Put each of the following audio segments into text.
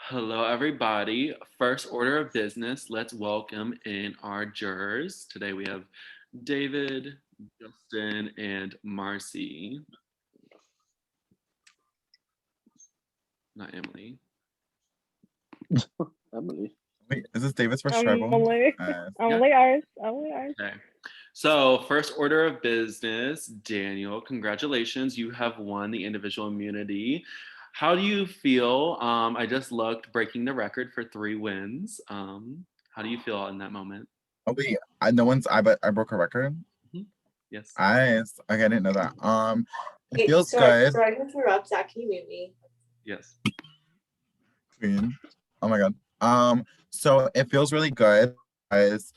Hello, everybody. First order of business, let's welcome in our jurors. Today we have David, Justin, and Marcy. Not Emily. Emily. Wait, is this David's first tribal? Emily. Emily ours. Okay. So, first order of business, Daniel, congratulations. You have won the individual immunity. How do you feel? I just looked, breaking the record for 3 wins. How do you feel in that moment? Oh wait, I broke a record. Yes. Okay, I didn't know that. It feels sorry, good. Sorry to interrupt. Zach, can you mute me? Yes. Queen. Oh my god. So it feels really good, guys.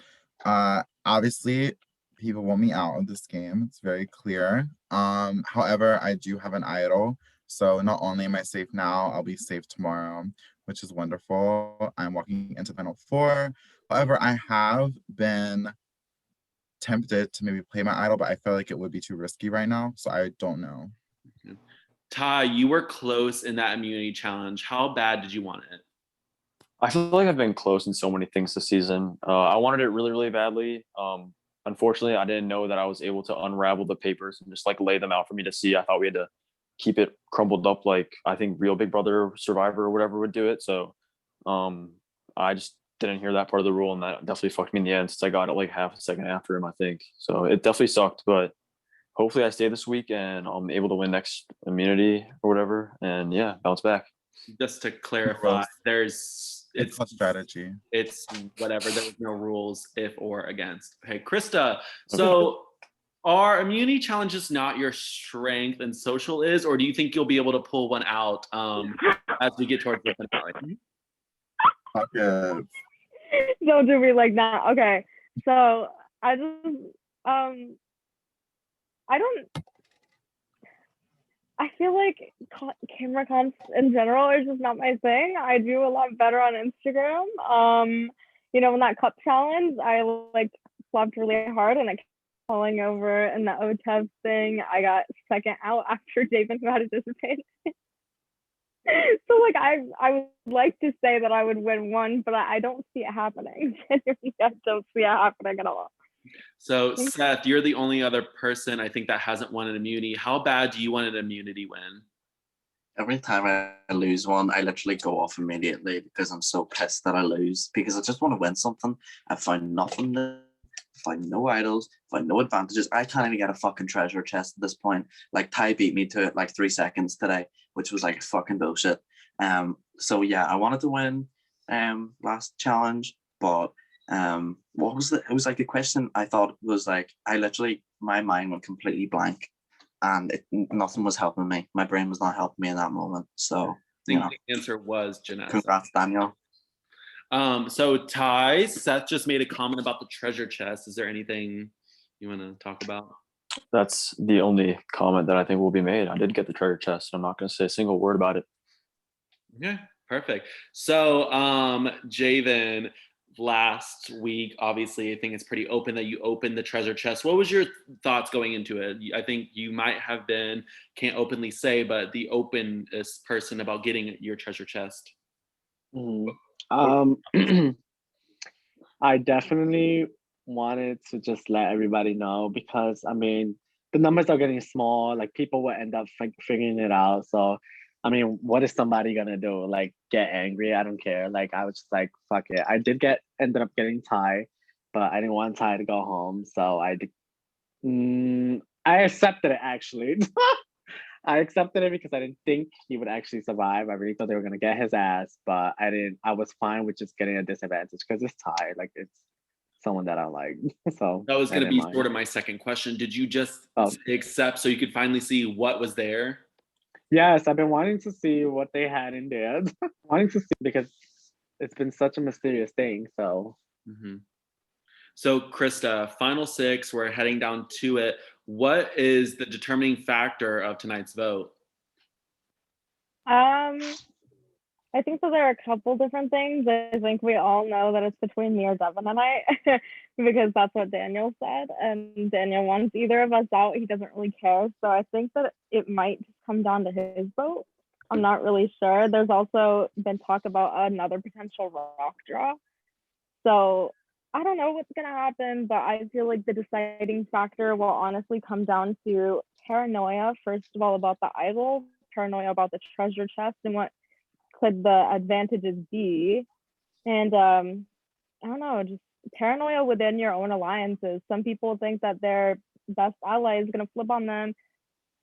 Obviously, people want me out of this game. It's very clear. However, I do have an idol. So not only am I safe now, I'll be safe tomorrow, which is wonderful. I'm walking into Final 4. However, I have been tempted to maybe play my idol, but I feel like it would be too risky right now. So I don't know. Ty, you were close in that immunity challenge. How bad did you want it? I feel like I've been close in so many things this season. I wanted it really, really badly. Unfortunately, I didn't know that I was able to unravel the papers and just like lay them out for me to see. I thought we had to keep it crumbled up like I think Real Big Brother Survivor or whatever would do it. So I just didn't hear that part of the rule, and that definitely fucked me in the end since I got it like half a second after him, I think. So it definitely sucked, but hopefully I stay this week and I'm able to win next immunity or whatever, and yeah, bounce back. Just to clarify, It's a strategy. It's whatever. There's no rules if or against. Okay, Krista. So are immunity challenges not your strength and social is, or do you think you'll be able to pull one out as we get towards the finale? Okay. Don't do me like that. Okay. So I just I feel like camera comps in general are just not my thing. I do a lot better on Instagram. In that cup challenge, I like flopped really hard and I kept falling over in the OTEV thing. I got second out after Devin had to dissipate. So like I would like to say that I would win one, but I don't see it happening. I don't see it happening at all. So Seth, you're the only other person I think that hasn't won an immunity. How bad do you want an immunity win? Every time I lose one, I literally go off immediately because I'm so pissed that I lose, because I just want to win something. I find nothing, find no idols, find no advantages. I can't even get a fucking treasure chest at this point. Like Ty beat me to it like 3 seconds today, which was like fucking bullshit. So yeah, I wanted to win last challenge, but what was it was like a question I thought was like, my mind went completely blank and nothing was helping me. My brain was not helping me in that moment. So The answer was Janessa. Congrats, Daniel. So Ty, Seth just made a comment about the treasure chest. Is there anything you want to talk about? That's the only comment that I think will be made. I did get the treasure chest. I'm not going to say a single word about it. Yeah, perfect. So Javen, last week, obviously, I think it's pretty open that you opened the treasure chest. What was your thoughts going into it? I think you might have been, can't openly say, but the openest person about getting your treasure chest. I definitely wanted to just let everybody know because, I mean, the numbers are getting small. Like, people will end up figuring it out. So, I mean, what is somebody gonna do? Like, get angry? I don't care. Like, I was just like, fuck it. I ended up getting Ty, but I didn't want Ty to go home. So I accepted it, actually. I accepted it because I didn't think he would actually survive. I really thought they were gonna get his ass, but I was fine with just getting a disadvantage because it's Ty. Like, it's someone that I like. So that was gonna be sort of my second question. Did you just accept so you could finally see what was there? Yes, I've been wanting to see what they had in there. Wanting to see because it's been such a mysterious thing. So. So Krista, final 6, we're heading down to it. What is the determining factor of tonight's vote? I think that there are a couple different things. I think we all know that it's between me or Devin and I, because that's what Daniel said. And Daniel wants either of us out. He doesn't really care. So I think that it might just come down to his vote. I'm not really sure. There's also been talk about another potential rock draw. So I don't know what's gonna happen, but I feel like the deciding factor will honestly come down to paranoia. First of all, about the idol, paranoia about the treasure chest and what could the advantages be, and I don't know, just paranoia within your own alliances. Some people think that their best ally is gonna flip on them,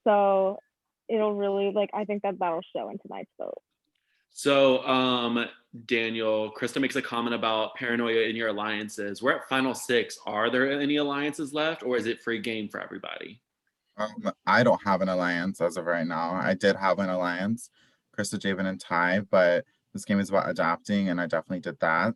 so it'll really like I think that that'll show in tonight's vote. So, Daniel, Krista makes a comment about paranoia in your alliances. We're at final six. Are there any alliances left, or is it free game for everybody? I don't have an alliance as of right now. I did have an alliance, Krista, Javen, and Ty, but this game is about adapting, and I definitely did that.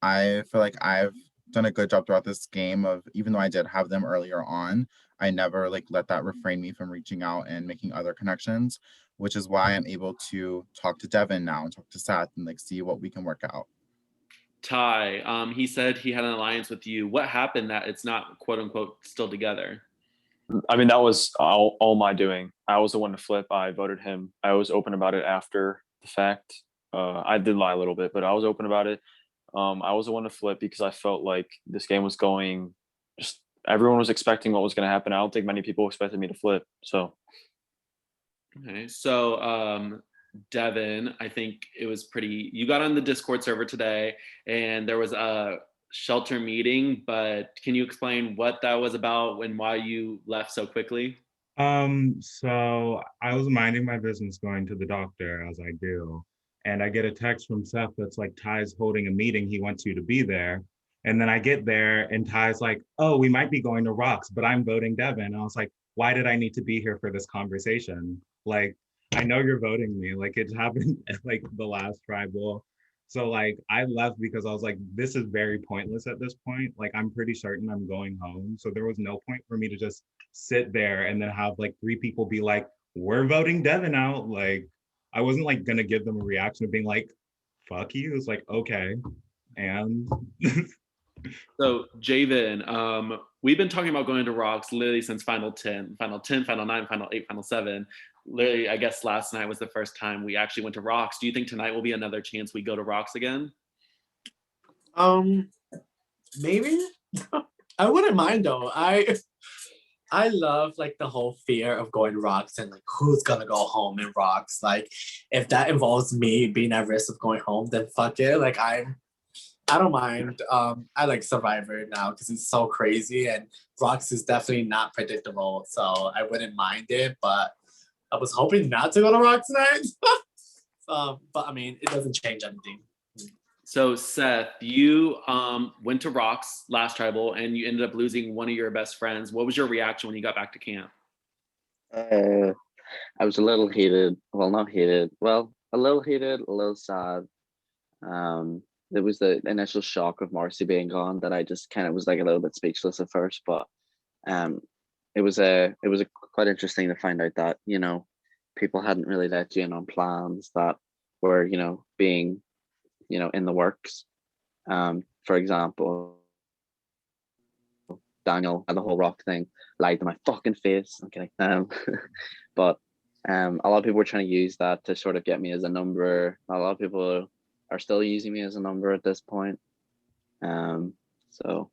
I feel like I've done a good job throughout this game of, even though I did have them earlier on, I never like let that refrain me from reaching out and making other connections, which is why I'm able to talk to Devin now and talk to Seth and like see what we can work out. Ty, he said he had an alliance with you. What happened that it's not quote unquote still together? I mean, that was all my doing. I was the one to flip. I voted him. I was open about it after the fact. I did lie a little bit, but I was open about it. I was the one to flip because I felt like this game was going, just everyone was expecting what was going to happen. I don't think many people expected me to flip. So, Okay, so Devin, I think it was pretty. You got on the Discord server today, and there was a shelter meeting. But can you explain what that was about and why you left so quickly? So I was minding my business going to the doctor as I do. And I get a text from Seth that's like, Ty's holding a meeting. He wants you to be there. And then I get there and Ty's like, oh, we might be going to Rocks, but I'm voting Devin. And I was like, why did I need to be here for this conversation? Like, I know you're voting me. Like it happened at like the last tribal. So like I left because I was like, this is very pointless at this point. Like I'm pretty certain I'm going home. So there was no point for me to just sit there and then have like three people be like, we're voting Devin out. Like I wasn't like gonna give them a reaction of being like, fuck you. It's like, okay. And So Javen, we've been talking about going to Rocks literally since Final 10, Final 10, Final 9, Final 8, Final 7. Literally, I guess last night was the first time we actually went to Rocks. Do you think tonight will be another chance we go to Rocks again? Maybe. I wouldn't mind though. I love like the whole fear of going to Rocks and like who's gonna go home in Rocks. Like if that involves me being at risk of going home, then fuck it. Like I don't mind. I like Survivor now because it's so crazy and Rocks is definitely not predictable. So I wouldn't mind it, but I was hoping not to go to Rocks tonight. But I mean, it doesn't change anything. So Seth, you went to Rocks last tribal and you ended up losing one of your best friends. What was your reaction when you got back to camp? I was a little heated. Well, not heated. Well, a little heated, a little sad. There was the initial shock of Marcy being gone that I just kind of was like a little bit speechless at first, but it was quite interesting to find out that, you know, people hadn't really let you in on plans that were, you know, being, you know, in the works. For example, Daniel and the whole rock thing lied to my fucking face. Okay. But a lot of people were trying to use that to sort of get me as a number. A lot of people are still using me as a number at this point. So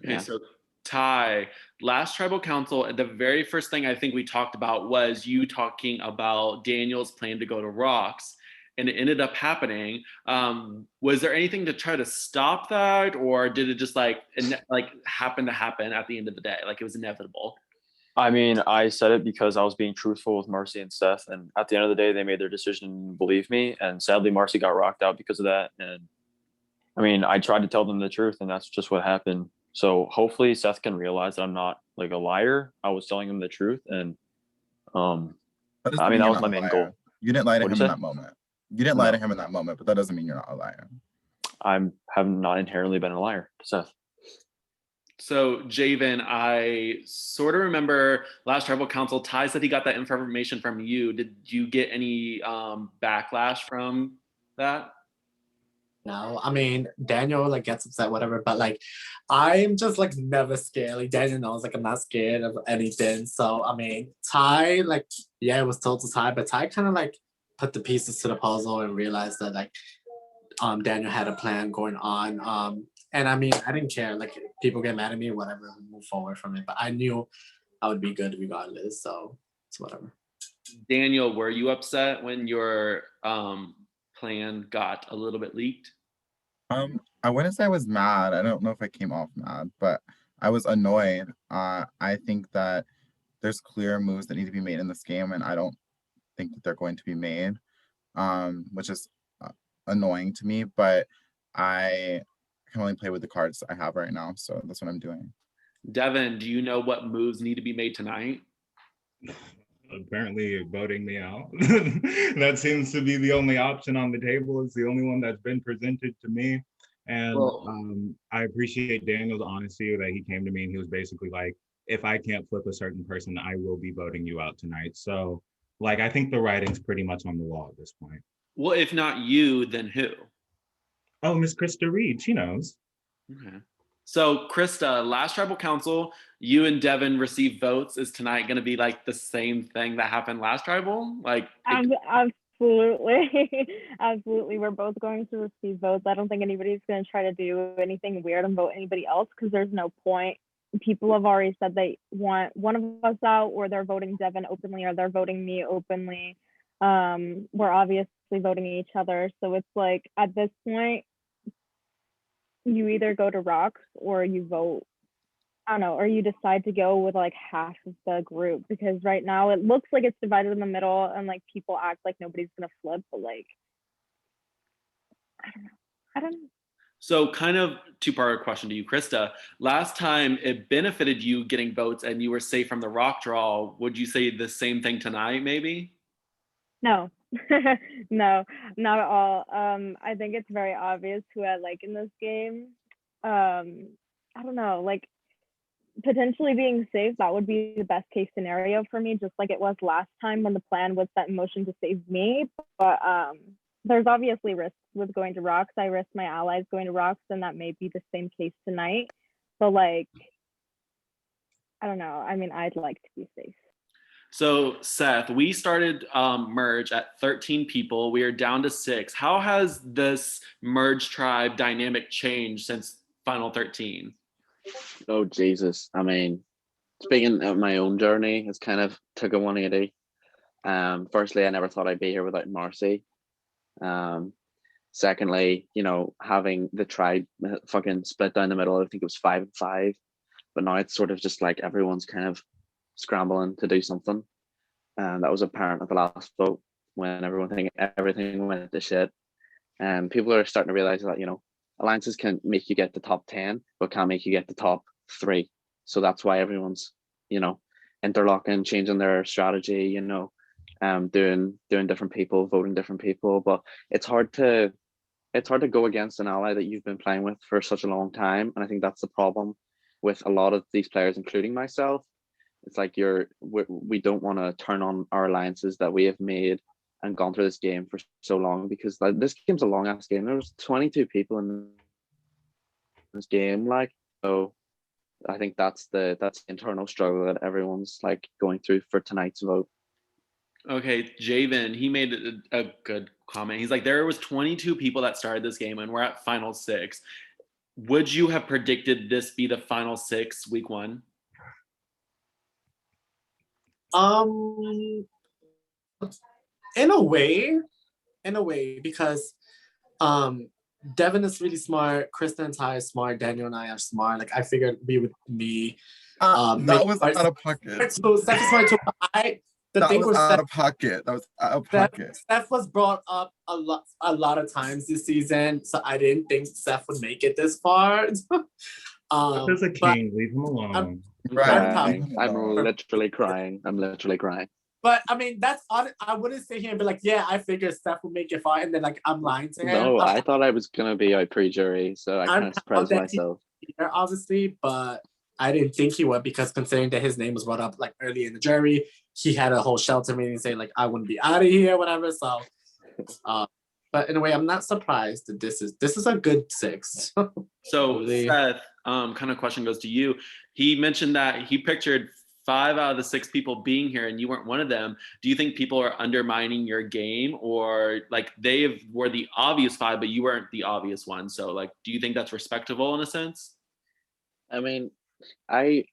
Okay, yeah. so Ty, last tribal council, the very first thing I think we talked about was you talking about Daniel's plan to go to Rocks, and it ended up happening. Was there anything to try to stop that, or did it just like happen to happen at the end of the day? Like it was inevitable? I mean, I said it because I was being truthful with Marcy and Seth, and at the end of the day, they made their decision and believe me. And sadly, Marcy got rocked out because of that. And I mean, I tried to tell them the truth, and that's just what happened. So hopefully, Seth can realize that I'm not like a liar. I was telling him the truth, and I mean, that was my main goal. You didn't lie to him What'd in you that say? moment. You didn't lie to him in that moment, but that doesn't mean you're not a liar. I have not inherently been a liar, Seth. So Javen, I sort of remember last tribal council, Ty said he got that information from you. Did you get any backlash from that? now. I mean, Daniel like gets upset, whatever, but like I'm just like never scared. Like Daniel knows like I'm not scared of anything. So I mean, Ty, like, yeah, it was told to Ty, but Ty kind of like put the pieces to the puzzle and realized that like Daniel had a plan going on. And I mean, I didn't care. Like people get mad at me, whatever, move forward from it. But I knew I would be good regardless. So it's whatever. Daniel, were you upset when your plan got a little bit leaked? I wouldn't say I was mad. I don't know if I came off mad, but I was annoyed. I think that there's clear moves that need to be made in this game, and I don't think that they're going to be made, which is annoying to me. But I can only play with the cards I have right now, so that's what I'm doing. Devin, do you know what moves need to be made tonight? Apparently voting me out. That seems to be the only option on the table. It's the only one that's been presented to me. And I appreciate Daniel's honesty that he came to me and he was basically like, if I can't flip a certain person, I will be voting you out tonight. So like, I think the writing's pretty much on the wall at this point. Well, if not you, then who? Oh, Miss Krista Reed, she knows. Okay. So Krista, last tribal council, you and Devin received votes. Is tonight going to be like the same thing that happened last tribal? Like absolutely, absolutely. We're both going to receive votes. I don't think anybody's going to try to do anything weird and vote anybody else because there's no point. People have already said they want one of us out, or they're voting Devin openly, or they're voting me openly. We're obviously voting each other, so it's like at this point, you either go to rocks or you vote, I don't know, or you decide to go with like half of the group, because right now it looks like it's divided in the middle and like people act like nobody's gonna flip, but like I don't know. So kind of two-part question to you, Krista. Last time it benefited you getting votes and you were safe from the rock draw. Would you say the same thing tonight, maybe? No, no, not at all. I think it's very obvious who I like in this game. I don't know, like potentially being safe, that would be the best case scenario for me, just like it was last time when the plan was set in motion to save me. But there's obviously risks with going to rocks. I risk my allies going to rocks, and that may be the same case tonight. But like, I don't know. I mean, I'd like to be safe. So Seth, we started merge at 13 people. We are down to 6. How has this merge tribe dynamic changed since final 13? Oh Jesus! I mean, speaking of my own journey, it's kind of took a 180. Firstly, I never thought I'd be here without Marcy. Secondly, you know, having the tribe fucking split down the middle, I think it was 5 and 5, but now it's sort of just like everyone's kind of scrambling to do something, and that was apparent at the last vote when everything went to shit, and people are starting to realize that, you know, alliances can make you get the top 10 but can't make you get the top 3. So that's why everyone's, you know, interlocking, changing their strategy, you know, doing different people, voting different people. But it's hard to go against an ally that you've been playing with for such a long time, and I think that's the problem with a lot of these players, including myself. It's like we don't want to turn on our alliances that we have made and gone through this game for so long, because like, this game's a long ass game. There was 22 people in this game, like, so I think that's the internal struggle that everyone's like going through for tonight's vote. Okay, Javen, he made a good comment. He's like, there was 22 people that started this game and we're at final 6. Would you have predicted this be the final 6 week 1? In a way, because Devin is really smart, Kristen and Ty is smart, Daniel and I are smart. Like I figured we would be that was out of pocket. So Steph is smart too. That was out of pocket. That was out of pocket. Steph was brought up a lot of times this season, so I didn't think Steph would make it this far. There's a king, leave him alone. I'm literally crying. But I mean, that's on. I wouldn't sit here and be like, yeah, I figured Steph would make it far, and then like I'm lying to him. No, I thought I was gonna be a pre-jury, so I kind of surprised myself. Obviously, but I didn't think he would, because considering that his name was brought up like early in the jury, he had a whole shelter meeting saying like I wouldn't be out of here, whatever. So But in a way, I'm not surprised that this is a good 6. So Really? Seth, kind of question goes to you. He mentioned that he pictured 5 out of the 6 people being here and you weren't one of them. Do you think people are undermining your game, or like they were the obvious 5 but you weren't the obvious one? So like, do you think that's respectable in a sense? I mean, I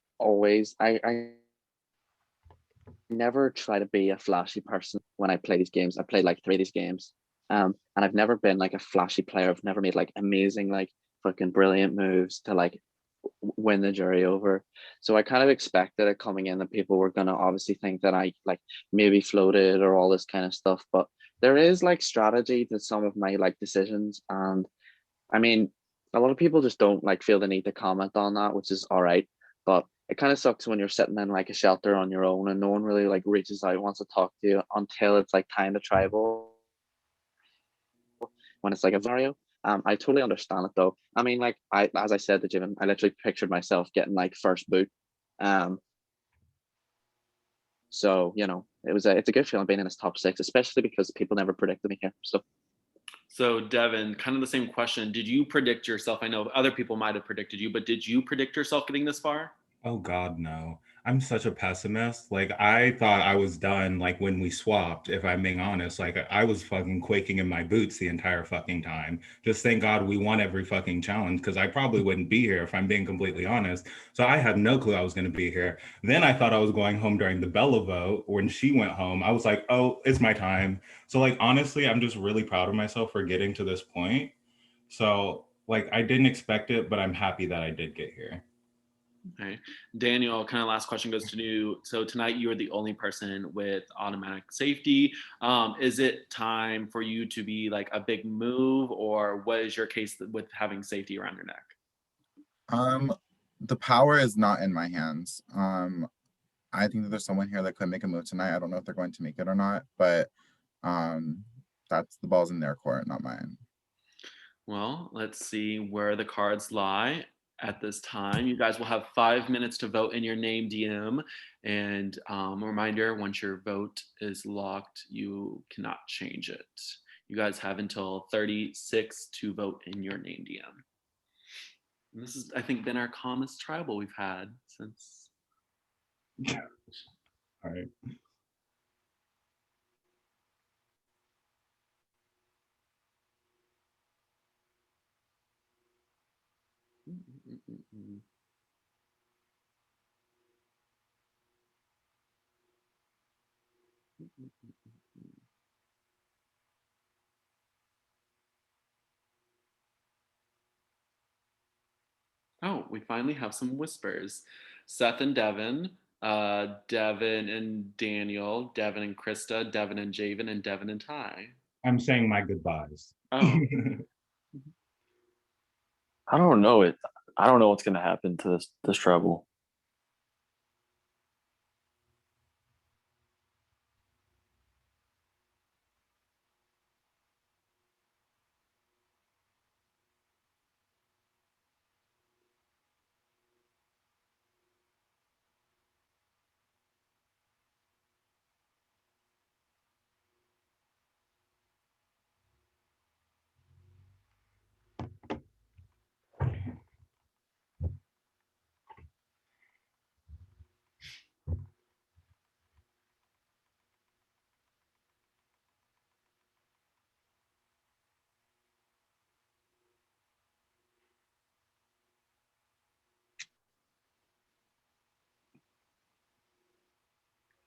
never try to be a flashy person when I play these games. I played like 3 of these games. And I've never been like a flashy player. I've never made like amazing, like fucking brilliant moves to like win the jury over. So I kind of expected it coming in that people were gonna obviously think that I like maybe floated or all this kind of stuff. But there is like strategy to some of my like decisions. And I mean, a lot of people just don't like feel the need to comment on that, which is all right. But it kind of sucks when you're sitting in like a shelter on your own and no one really like reaches out, wants to talk to you until it's like time to tribal. When it's like a scenario, I totally understand it though. I mean, like as I said to Jim, I literally pictured myself getting like first boot. So you know, it's a good feeling being in his top 6, especially because people never predicted me here. So Devin, kind of the same question. Did you predict yourself? I know other people might have predicted you, but did you predict yourself getting this far? Oh God, no. I'm such a pessimist. Like I thought I was done like when we swapped, if I'm being honest. Like I was fucking quaking in my boots the entire fucking time. Just thank God we won every fucking challenge, because I probably wouldn't be here if I'm being completely honest. So I had no clue I was gonna be here. Then I thought I was going home during the Bella vote. When she went home, I was like, oh, it's my time. So like honestly, I'm just really proud of myself for getting to this point. So like I didn't expect it, but I'm happy that I did get here. Okay. Daniel, kind of last question goes to you. So tonight you are the only person with automatic safety. Is it time for you to be like a big move, or what is your case with having safety around your neck? The power is not in my hands. I think that there's someone here that could make a move tonight. I don't know if they're going to make it or not, but that's the ball's in their court, not mine. Well, let's see where the cards lie at this time. You guys will have 5 minutes to vote in your name DM. And reminder, once your vote is locked, you cannot change it. You guys have until 36 to vote in your name DM. And this has, I think, been our calmest tribal we've had since. All right. Oh, we finally have some whispers. Seth and Devin, Devin and Daniel, Devin and Krista, Devin and Javen, and Devin and Ty. I'm saying my goodbyes. Oh, I don't know it. I don't know what's gonna happen to this treble.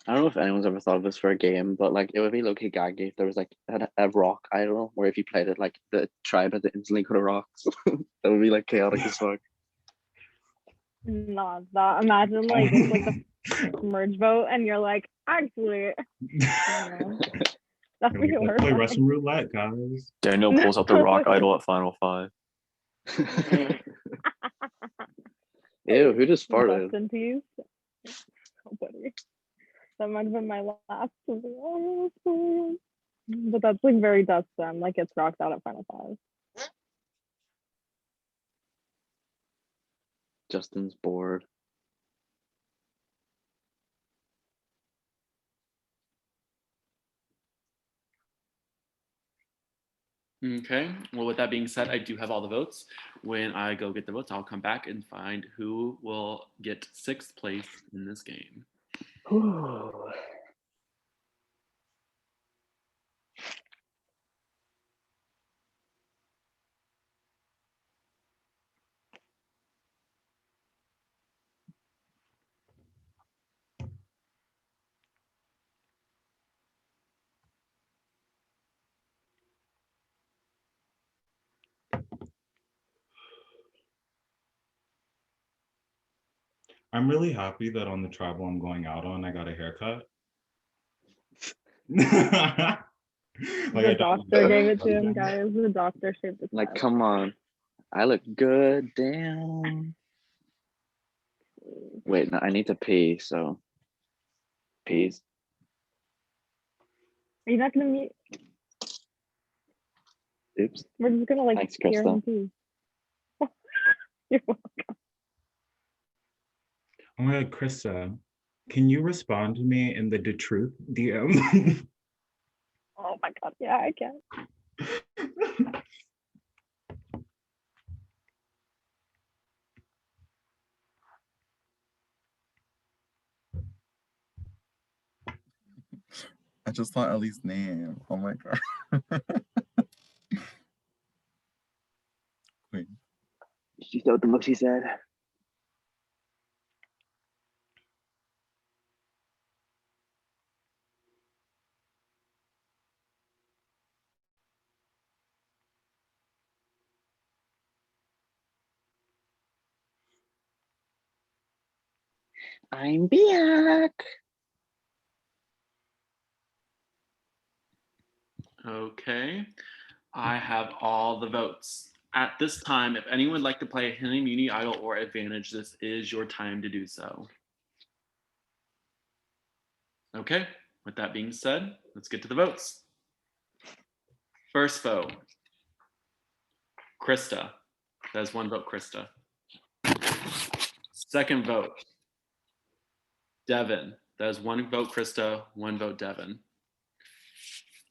I don't know if anyone's ever thought of this for a game, but like it would be low-key gaggy if there was like a rock idol where if you played it, like the tribe had to instantly go to rocks. That would be like chaotic as fuck. Not that. Imagine like it's like the merge vote, and you're like, actually, I don't know. That'd be Let's play horrifying. Russian roulette, guys. Daniel pulls out the rock idol at Final 5. Ew, who just farted? Rest in peace. Nobody. That might have been my last. But that's like very Dustin. Like it's rocked out at Final 5. Justin's bored. Okay. Well, with that being said, I do have all the votes. When I go get the votes, I'll come back and find who will get 6th place in this game. Whew. I'm really happy that on the travel I'm going out on, I got a haircut. Like, The doctor gave it to him, guys. The doctor shaved his Like, head. come on. I look good. Damn. Wait, no, I need to pee, so peace. Are you not gonna mute? Oops. We're just gonna like Thanks, hear him Krista. pee. You're welcome. Oh my God, Krista, can you respond to me in the truth DM? Oh my god, yeah, I can. I just saw Ellie's name. Oh my god. Wait. She said what the book she said. I'm back. Okay. I have all the votes. At this time, if anyone would like to play Hidden Immunity Idol or Advantage, this is your time to do so. Okay, with that being said, let's get to the votes. First vote, Krista. That is 1 vote, Krista. Second vote, Devin. That is 1 vote, Krista, 1 vote, Devin.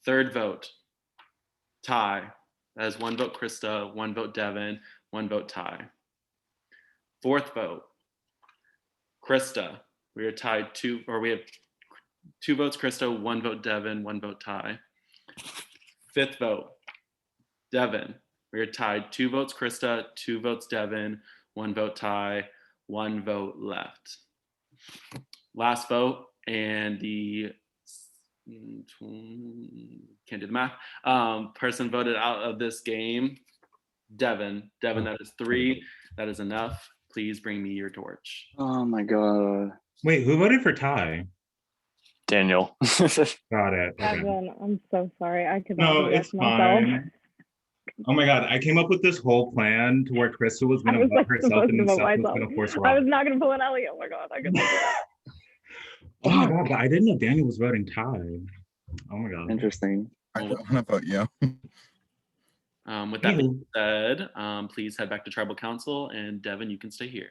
Third vote, Ty. That is 1 vote, Krista, 1 vote, Devin, 1 vote, Ty. Fourth vote, Krista. We are tied we have 2 votes, Krista, 1 vote, Devin, 1 vote, Ty. Fifth vote, Devin. We are tied 2 votes, Krista, 2 votes, Devin, 1 vote, Ty, 1 vote left. Last vote, and the can't do the math. Person voted out of this game, Devin. Devin, that is 3. That is enough. Please bring me your torch. Oh my god. Wait, who voted for Ty? Daniel. Got it. Okay. Evan, I'm so sorry. I could not No, do that it's to myself. fine. Oh my God, I came up with this whole plan to where Krista was I gonna was vote like herself supposed and to then vote Seth was myself. gonna force I was Rob. not gonna pull an Ellie. Oh my god, I could not do that. Oh my God, but I didn't know Daniel was voting Ty. Oh my God. Interesting. I don't want to vote you. With that being said, please head back to Tribal Council, and Devin, you can stay here.